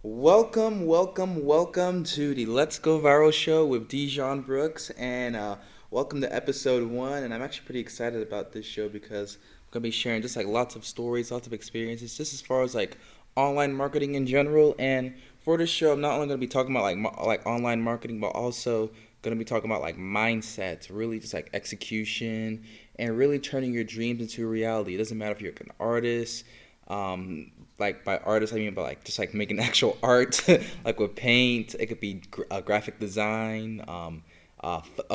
Welcome to the Let's Go Viral show with Dejon Brooks, and welcome to episode one. And I'm actually pretty excited about this show because I'm gonna be sharing just like lots of stories, lots of experiences, just as far as like online marketing in general. And for this show, I'm not only gonna be talking about like online marketing, but also gonna be talking about like mindset, really just like execution, and really turning your dreams into a reality. It doesn't matter if you're an artist. Um, like by artists, I mean by like just like making actual art, like with paint. It could be graphic design,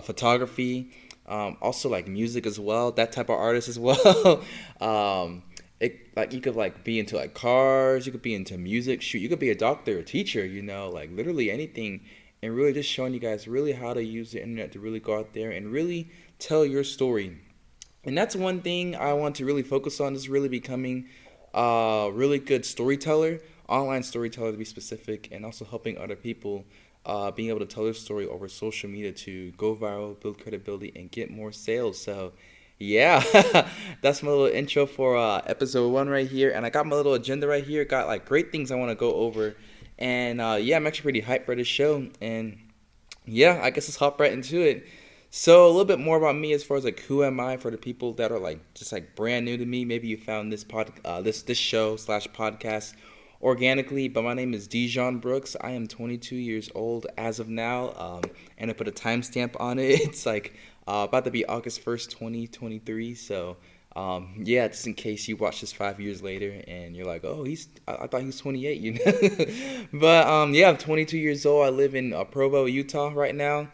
photography, also like music as well. That type of artist as well. It like you could like be into like cars. You could be into music. Shoot, you could be a doctor, a teacher. Like literally anything. And really just showing you guys really how to use the internet to really go out there and really tell your story. And that's one thing I want to really focus on is really becoming a really good storyteller, online storyteller to be specific, and also helping other people being able to tell their story over social media to go viral, build credibility, and get more sales. So, yeah, that's my little intro for episode one right here. And I got my little agenda right here. Got like great things I want to go over. And yeah, I'm actually pretty hyped for this show. And yeah, I guess let's hop right into it. So a little bit more about me as far as like who am I for the people that are like just like brand new to me. Maybe you found this show slash podcast organically, but my name is Dejon Brooks. I am 22 years old as of now, and I put a timestamp on it. It's like about to be August 1st, 2023. So yeah, just in case you watch this 5 years later and you're like, oh, I thought he was 28, But yeah, I'm 22 years old. I live in Provo, Utah right now.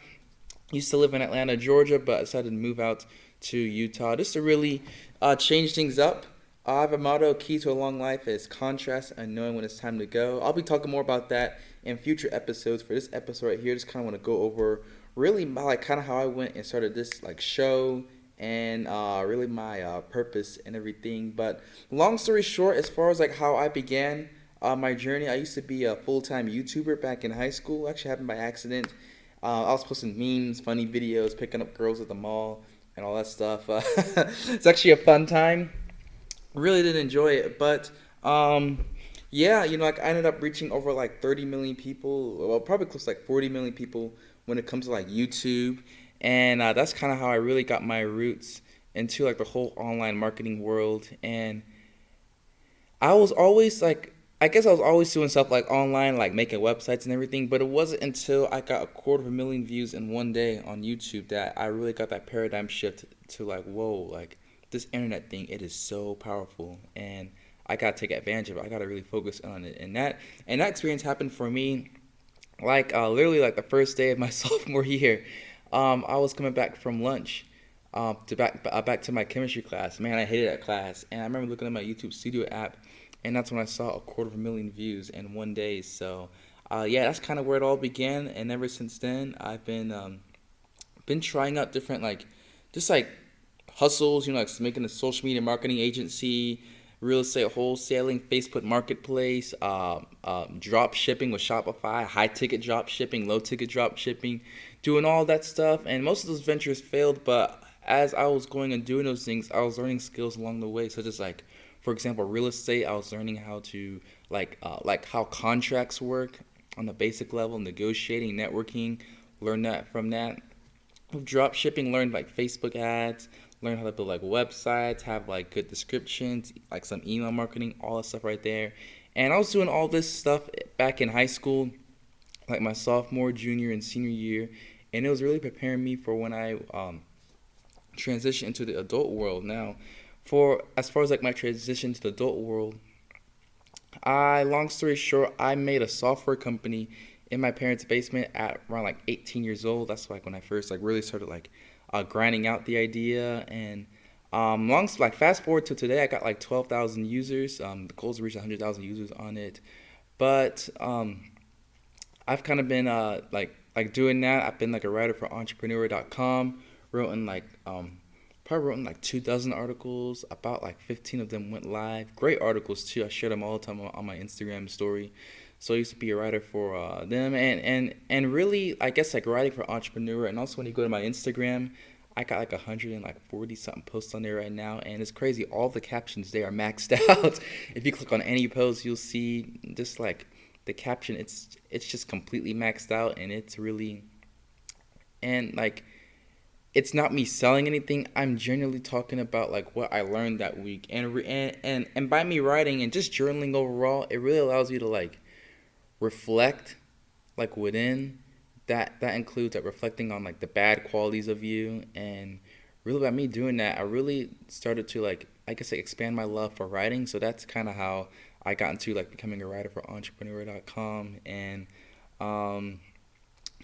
Used to live in Atlanta, Georgia, but I decided to move out to Utah just to really change things up. I have a motto: key to a long life is contrast and knowing when it's time to go. I'll be talking more about that in future episodes. For this episode right here, just kind of want to go over really my, like kind of how I went and started this like show and really my purpose and everything. But long story short, as far as like how I began my journey, I used to be a full-time YouTuber back in high school. Actually happened by accident. I was posting memes, funny videos, picking up girls at the mall, and all that stuff. It's actually a fun time. Really did enjoy it, but yeah, like I ended up reaching over like 30 million people. Well, probably close to like 40 million people when it comes to like YouTube, and that's kind of how I really got my roots into like the whole online marketing world. And I was always like, I guess I was always doing stuff like online, like making websites and everything, but it wasn't until I got a quarter of a million views in one day on YouTube that I really got that paradigm shift to like, whoa, like this internet thing, it is so powerful, and I gotta take advantage of it. I gotta really focus on it, and that experience happened for me like literally like the first day of my sophomore year. I was coming back from lunch back to my chemistry class. Man, I hated that class, and I remember looking at my YouTube Studio app, and that's when I saw a quarter of a million views in one day. So, yeah, that's kind of where it all began, and ever since then, I've been trying out different like just like hustles, like making a social media marketing agency, real estate wholesaling, Facebook Marketplace, drop shipping with Shopify, high ticket drop shipping, low ticket drop shipping, doing all that stuff. And most of those ventures failed, but as I was going and doing those things, I was learning skills along the way, such as like, for example, real estate. I was learning how to like how contracts work on the basic level, negotiating, networking. Learn that from that. With drop shipping, learned like Facebook ads, learn how to build like websites, have like good descriptions, like some email marketing, all that stuff right there. And I was doing all this stuff back in high school, like my sophomore, junior, and senior year, and it was really preparing me for when I transition into the adult world. Now, for as far as like my transition to the adult world, long story short, I made a software company in my parents' basement at around like 18 years old. That's like when I first like really started like grinding out the idea. And like fast forward to today, I got like 12,000 users. The goal is to reach 100,000 users on it. But I've kind of been like doing that. I've been like a writer for entrepreneur.com. Wrote in like probably wrote in like 2 dozen articles. About like 15 of them went live. Great articles too. I share them all the time on my Instagram story. So I used to be a writer for them, and really, I guess like writing for Entrepreneur, and also when you go to my Instagram, I got like 140 something posts on there right now, and it's crazy. All the captions there are maxed out. If you click on any post, you'll see just like the caption, it's just completely maxed out, and it's really, and like, it's not me selling anything. I'm genuinely talking about like what I learned that week, and by me writing and just journaling overall, it really allows you to like reflect like within. That includes like reflecting on like the bad qualities of you, and really by me doing that, I really started to like, I guess, like expand my love for writing. So that's kind of how I got into like becoming a writer for entrepreneur.com. And um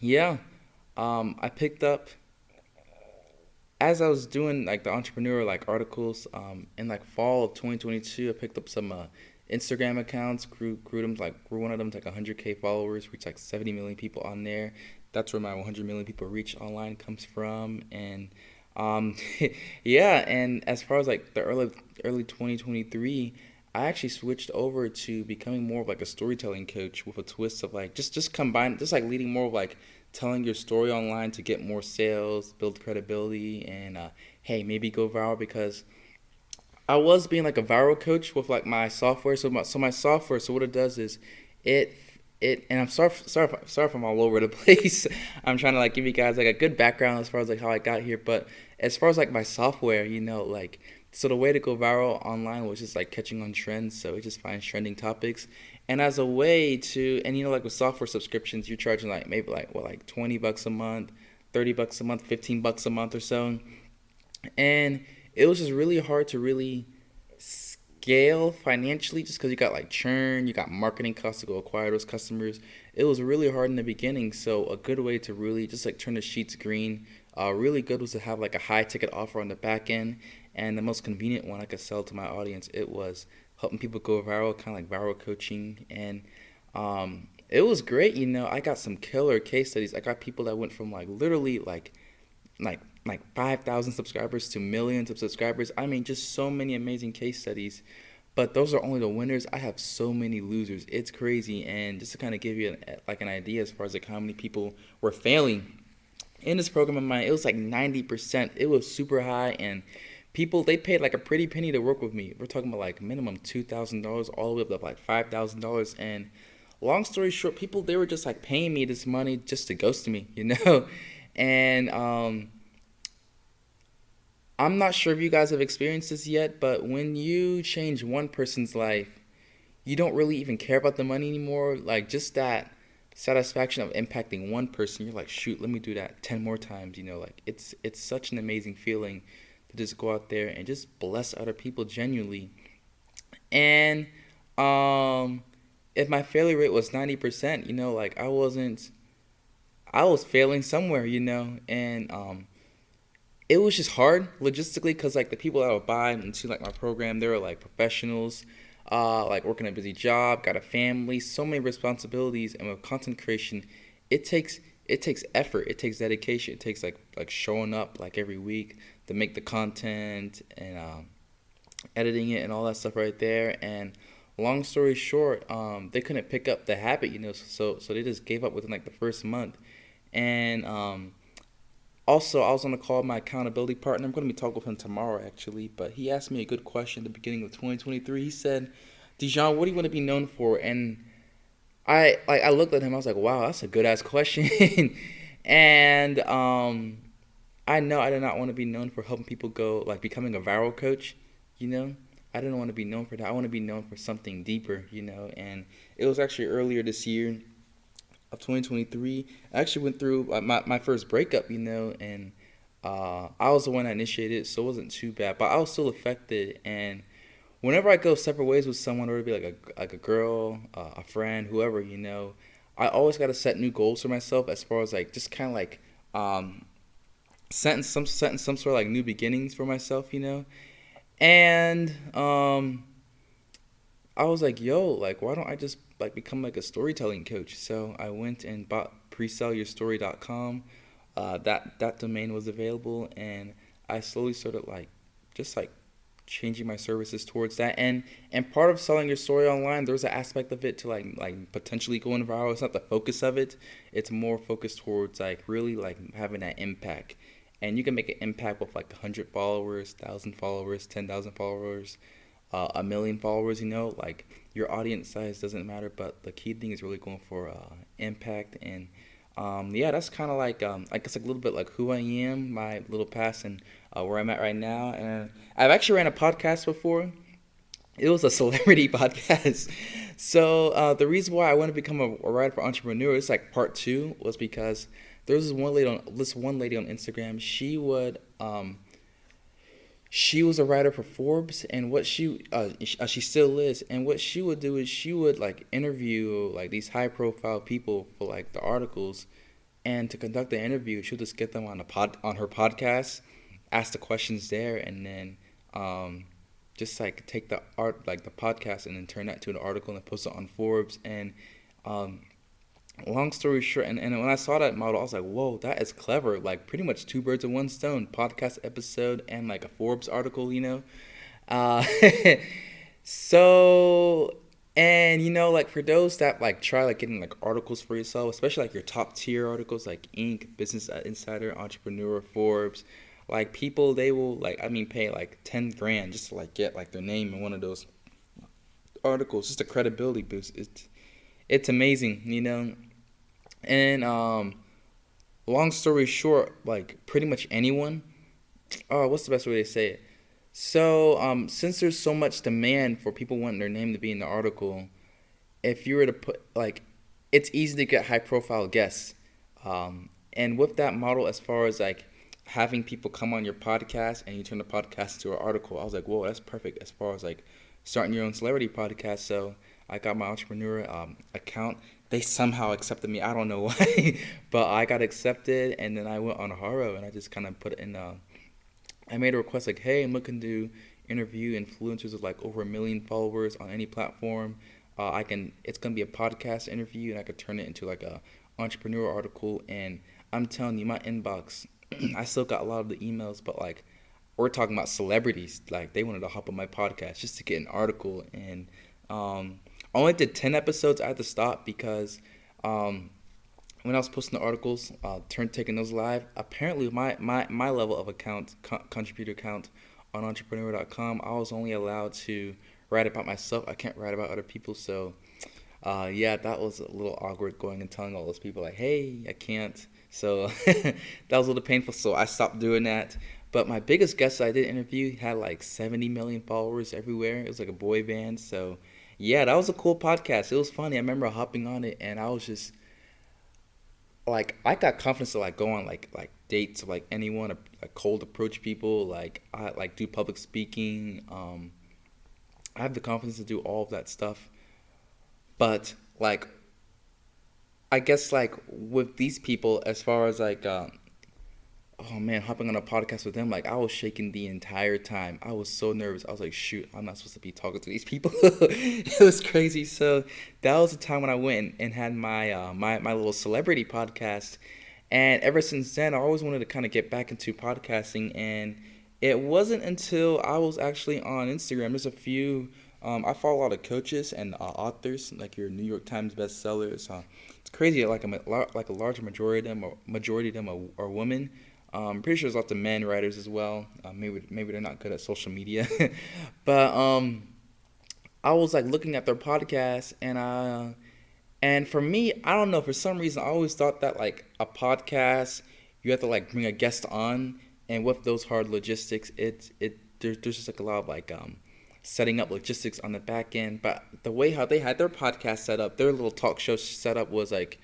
yeah, I picked up, as I was doing like the entrepreneur like articles, in like fall of 2022, I picked up some Instagram accounts, grew one of them to like 100K followers, reached like 70 million people on there. That's where my 100 million people reach online comes from. And um, yeah, and as far as like the early 2023, I actually switched over to becoming more of like a storytelling coach with a twist of like just combine, just like leading more of like telling your story online to get more sales, build credibility, and hey, maybe go viral. Because I was being like a viral coach with like my software. So my software. So what it does is, it and I'm sorry if I'm all over the place. I'm trying to like give you guys like a good background as far as like how I got here. But as far as like my software, like, so the way to go viral online was just like catching on trends. So it just finds trending topics, and as a way to, and like with software subscriptions, you're charging like maybe like what, like $20 a month, $30 a month, $15 a month or so. And it was just really hard to really scale financially, just because you got like churn, you got marketing costs to go acquire those customers. It was really hard in the beginning. So a good way to really just like turn the sheets green, really good, was to have like a high ticket offer on the back end. And the most convenient one I could sell to my audience, it was helping people go viral, kind of like viral coaching. And it was great. I got some killer case studies. I got people that went from like literally like 5,000 subscribers to millions of subscribers. I mean, just so many amazing case studies. But those are only the winners. I have so many losers. It's crazy. And just to kind of give you an idea as far as like how many people were failing in this program of mine, it was like 90%. It was super high, and people, they paid like a pretty penny to work with me. We're talking about like minimum $2,000 all the way up to like $5,000. And long story short, people, they were just like paying me this money just to ghost me. And I'm not sure if you guys have experienced this yet, but when you change one person's life, you don't really even care about the money anymore. Like, just that satisfaction of impacting one person, you're like, shoot, let me do that 10 more times. Like, it's such an amazing feeling to just go out there and just bless other people genuinely. And if my failure rate was 90%, like, I was failing somewhere. And it was just hard logistically, because like the people that would buy into like my program, they were like professionals, like working a busy job, got a family, so many responsibilities. And with content creation, it takes it takes effort, it takes dedication, it takes like showing up like every week to make the content, and editing it and all that stuff right there. And long story short, they couldn't pick up the habit. So they just gave up within like the first month. And also, I was on a call with my accountability partner. I'm going to be talking with him tomorrow, actually. But he asked me a good question at the beginning of 2023. He said, "Dejon, what do you want to be known for?" And I looked at him. I was like, "Wow, that's a good ass question." And I know I did not want to be known for helping people go, like becoming a viral coach. You know, I didn't want to be known for that. I want to be known for something deeper. And it was actually earlier this year of 2023, I actually went through my first breakup. And I was the one that initiated it, so it wasn't too bad, but I was still affected. And whenever I go separate ways with someone, or to be like a girl, a friend, whoever, I always got to set new goals for myself, as far as like just kind of like setting some sort of like new beginnings for myself. And I was like, yo, like, why don't I just like become like a storytelling coach? So I went and bought presellyourstory.com. That domain was available, and I slowly started like just like changing my services towards that. And part of selling your story online, there's an aspect of it to like potentially going viral. It's not the focus of it. It's more focused towards like really like having that impact. And you can make an impact with like 100 followers, 1,000 followers, 10,000 followers. a million followers. Like your audience size doesn't matter, but the key thing is really going for impact. And yeah, that's kind of like I guess like a little bit like who I am, my little past, and where I'm at right now. And I've actually ran a podcast before. It was a celebrity podcast. So the reason why I want to become a writer for entrepreneur is like part two was because there was this one lady on Instagram. She was a writer for Forbes, and she still is. And what she would do is she would like interview like these high profile people for like the articles, and to conduct the interview, she'll just get them on her podcast, ask the questions there, and then just like take the art like the podcast and then turn that to an article and post it on Forbes. And um, long story short, and when I saw that model, I was like, whoa, that is clever. Like pretty much two birds with one stone: podcast episode and like a Forbes article. Uh, so, and like for those that like try like getting like articles for yourself, especially like your top tier articles like Inc, Business Insider, Entrepreneur, Forbes, like people they will like pay like 10 grand just to like get like their name in one of those articles, just a credibility boost. It's amazing. And long story short, like pretty much anyone. Oh, what's the best way to say it? So, since there's so much demand for people wanting their name to be in the article, if you were to put like, it's easy to get high profile guests. And with that model, as far as like having people come on your podcast and you turn the podcast into an article, I was like, whoa, that's perfect as far as like starting your own celebrity podcast. So I got my entrepreneur account. They somehow accepted me. I don't know why, but I got accepted, and then I went on Haro and I just kind of put it in. I made a request like, hey, I'm looking to interview influencers with like over 1 million followers on any platform. It's gonna be a podcast interview, and I could turn it into like a entrepreneur article. And I'm telling you, my inbox, I still got a lot of the emails, but like, we're talking about celebrities. Like they wanted to hop on my podcast just to get an article, and I only did 10 episodes. I had to stop because when I was posting the articles, taking those live, apparently my level of contributor count on entrepreneur.com, I was only allowed to write about myself. I can't write about other people. So, yeah, that was a little awkward going and telling all those people, like, hey, I can't. So, that was a little painful. So, I stopped doing that. But my biggest guest I did interview had like 70 million followers everywhere. It was like a boy band. So, yeah, that was a cool podcast. It was funny. I remember hopping on it, and I was just like I got confidence to like go on like dates with like anyone, or like cold approach people, like I like do public speaking. I have the confidence to do all of that stuff. But like I guess like with these people, as far as like oh man, hopping on a podcast with them, like I was shaking the entire time. I was so nervous. I was like, shoot, I'm not supposed to be talking to these people. It was crazy. So that was the time when I went and had my little celebrity podcast. And ever since then, I always wanted to kind of get back into podcasting. And it wasn't until I was actually on Instagram. There's a few. I follow a lot of coaches and authors, like your New York Times bestsellers. It's crazy. Like a large majority of them are women. I'm pretty sure there's lots of men writers as well. Maybe they're not good at social media, but I was like looking at their podcast, and for me, I don't know, for some reason I always thought that like a podcast, you have to like bring a guest on, and with those hard logistics, there's just like a lot of like setting up logistics on the back end. But the way how they had their podcast set up, their little talk show setup was like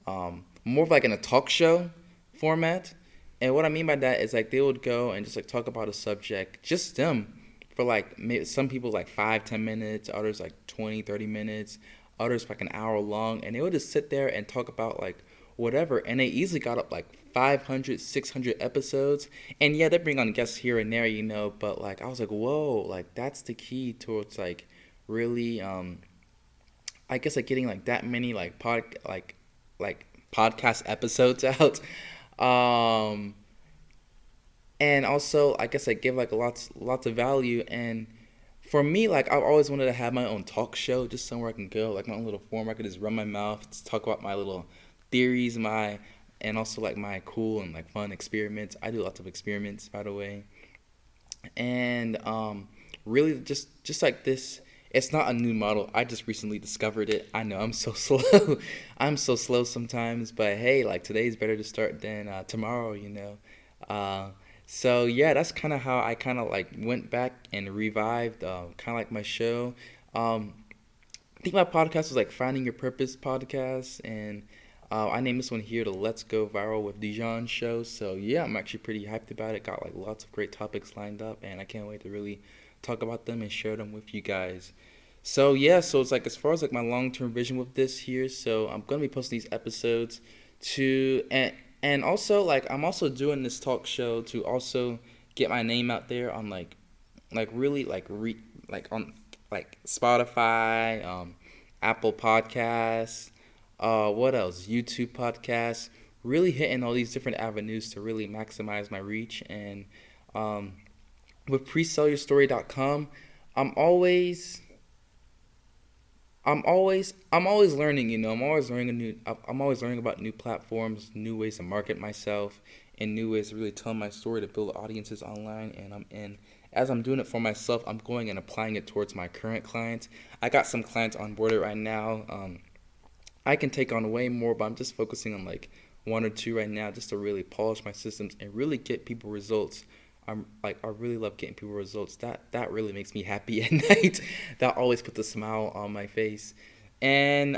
more of like in a talk show format. And what I mean by that is like they would go and just like talk about a subject, just them, for like some people like 5-10 minutes, others like 20-30 minutes, others like an hour long, and they would just sit there and talk about like whatever. And they easily got up like 500-600 episodes. And yeah, they bring on guests here and there, but like I was like, whoa, like that's the key towards like really I guess like getting like that many like podcast episodes out. Um, and also I guess I give like lots of value. And for me, like I've always wanted to have my own talk show, just somewhere I can go, like my own little forum. I could just run my mouth, just talk about my little theories, and also like my cool and like fun experiments. I do lots of experiments, by the way. And really just like this. It's not a new model. I just recently discovered it. I know I'm so slow. I'm so slow sometimes, but hey, like today's better to start than tomorrow, you know. Uh, so yeah, that's kind of how I kind of like went back and revived kind of like my show. Um, I think my podcast was like Finding Your Purpose podcast, and I named this one here the Let's Go Viral with Dejon show. So yeah, I'm actually pretty hyped about it. Got like lots of great topics lined up, and I can't wait to really talk about them and share them with you guys. So yeah, so it's like as far as like my long term vision with this here, so I'm gonna be posting these episodes to and also like I'm also doing this talk show to also get my name out there on like really like on like Spotify, Apple Podcasts, what else? YouTube podcasts. Really hitting all these different avenues to really maximize my reach. And um, with presellyourstory.com, I'm always I'm always learning, you know. I'm always learning about new platforms, new ways to market myself, and new ways to really tell my story to build audiences online. And as I'm doing it for myself, I'm going and applying it towards my current clients. I got some clients on board right now. I can take on way more, but I'm just focusing on like one or two right now just to really polish my systems and really get people results. I really love getting people results. That really makes me happy at night. That always puts a smile on my face. And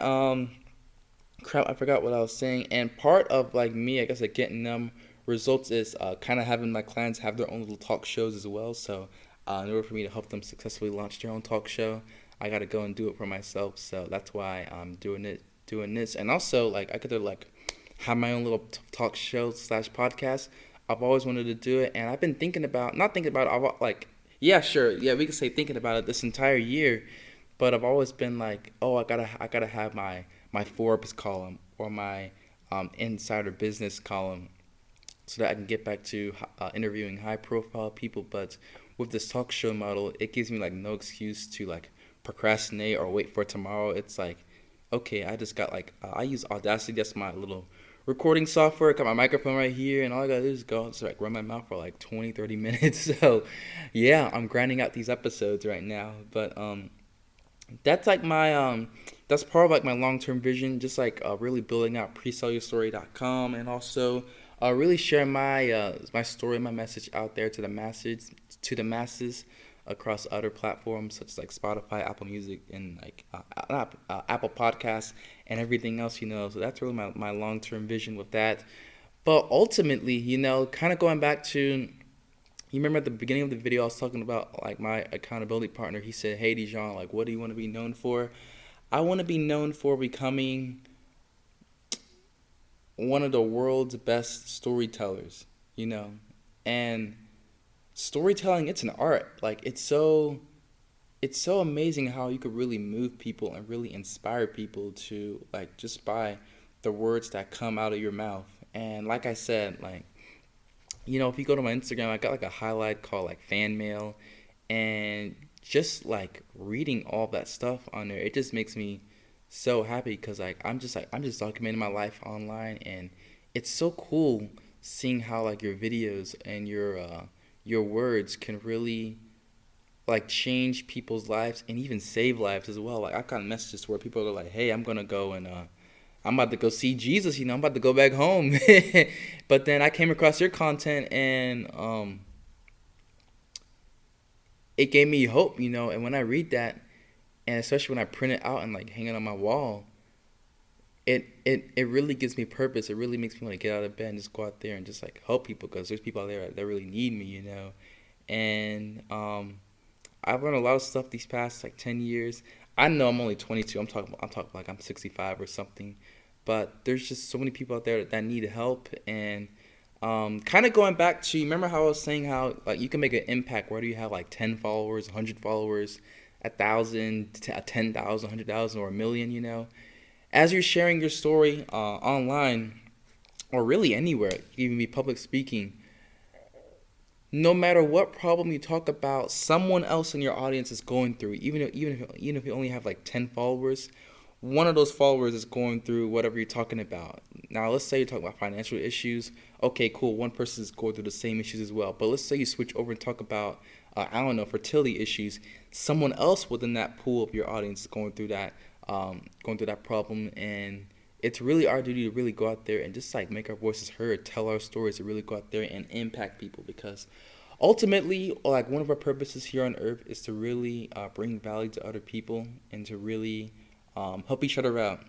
crap, I forgot what I was saying. And part of like me, I guess, like getting them results is kind of having my clients have their own little talk shows as well. So in order for me to help them successfully launch their own talk show, I got to go and do it for myself. So that's why I'm doing this. And also like I could like have my own little talk show slash podcast. I've always wanted to do it, and I've been thinking about not thinking about it. Like yeah, sure, yeah, we could say thinking about it this entire year, but I've always been like, oh, I gotta have my Forbes column or my insider business column so that I can get back to interviewing high profile people. But with this talk show model, it gives me like no excuse to like procrastinate or wait for tomorrow. It's like, okay, I just got like I use Audacity. That's my little recording software. Got my microphone right here, and all I gotta do is go just like run my mouth for like 20, 30 minutes. So yeah, I'm grinding out these episodes right now. But that's like my that's part of like my long-term vision, just like really building out presellyourstory.com, and also really share my story, my message out there to the masses across other platforms such as like Spotify, Apple Music, and like Apple Podcasts and everything else, you know. So that's really my long-term vision with that. But ultimately, you know, kind of going back to, you remember at the beginning of the video, I was talking about like my accountability partner. He said, "Hey, Dejon, like, what do you want to be known for?" I want to be known for becoming one of the world's best storytellers, you know. And storytelling, it's an art. Like, it's so amazing how you could really move people and really inspire people to like just by the words that come out of your mouth. And like I said, like, you know, if you go to my Instagram, I got like a highlight called like fan mail, and just like reading all that stuff on there, it just makes me so happy because I'm just documenting my life online, and it's so cool seeing how like your videos and your words can really like change people's lives and even save lives as well. Like I've gotten messages where people are like, "Hey, I'm gonna go and I'm about to go see Jesus. You know, I'm about to go back home." But then I came across your content, and it gave me hope. You know, and when I read that, and especially when I print it out and like hang it on my wall, it really gives me purpose. It really makes me want to get out of bed and just go out there and just like help people because there's people out there that really need me. You know, and I've learned a lot of stuff these past like 10 years. I know I'm only 22. I'm talking like I'm 65 or something. But there's just so many people out there that need help. And kind of going back to, remember how I was saying how like you can make an impact whether you have like 10 followers, 100 followers, 1,000, 10,000, 100,000, or a million, you know. As you're sharing your story online or really anywhere, you can even be public speaking, no matter what problem you talk about, someone else in your audience is going through. Even if you only have like 10 followers, one of those followers is going through whatever you're talking about. Now, let's say you're talking about financial issues. Okay, cool. One person is going through the same issues as well. But let's say you switch over and talk about I don't know, fertility issues, someone else within that pool of your audience is going through that problem, and it's really our duty to really go out there and just like make our voices heard, tell our stories, to really go out there and impact people, because ultimately, like one of our purposes here on earth is to really bring value to other people and to really help each other out.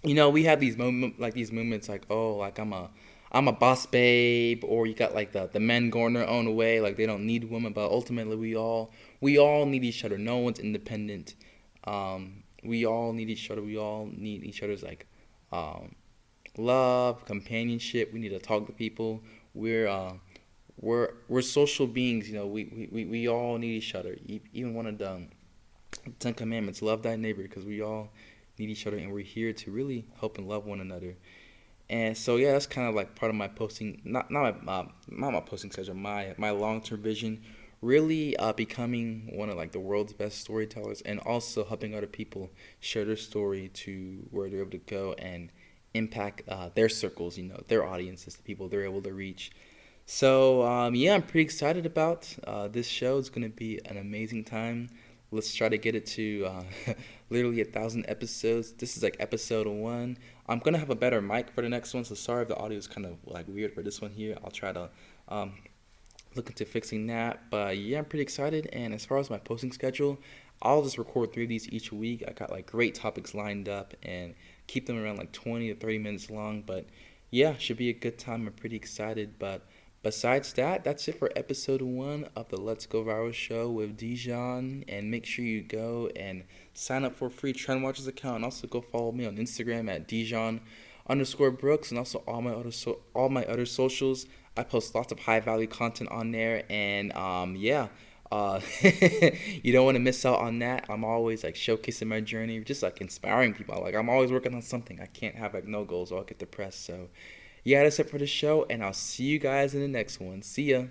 We have these moments like, oh, like I'm a boss babe, or you got like the men going their own way, like they don't need women, but ultimately we all need each other. No one's independent. We all need each other. We all need each other's like um, love, companionship. We need to talk to people. We're uh, we're social beings. We all need each other. Even one of the Ten Commandments, love thy neighbor, because we all need each other, and we're here to really help and love one another. And so yeah, that's kind of like part of my posting, not my posting schedule, my long term vision, really becoming one of like the world's best storytellers, and also helping other people share their story to where they're able to go and impact their circles, their audiences, the people they're able to reach. So yeah, I'm pretty excited about this show. It's gonna be an amazing time. Let's try to get it to literally 1,000 episodes. This is like episode one. I'm gonna have a better mic for the next one, so sorry if the audio is kind of like weird for this one here. I'll try to um, look into fixing that. But yeah, I'm pretty excited. And as far as my posting schedule, I'll just record 3 of these each week. I got like great topics lined up and keep them around like 20 to 30 minutes long. But yeah, should be a good time. I'm pretty excited. But besides that, that's it for episode one of the Let's Go Viral show with Dejon. And make sure you go and sign up for a free Trend Watchers account. And also go follow me on Instagram at Dejon_Brooks, and also all my other socials. I post lots of high value content on there, and yeah, you don't want to miss out on that. I'm always like showcasing my journey, just like inspiring people. Like I'm always working on something. I can't have like no goals or I'll get depressed. So yeah, that's it for the show, and I'll see you guys in the next one. See ya.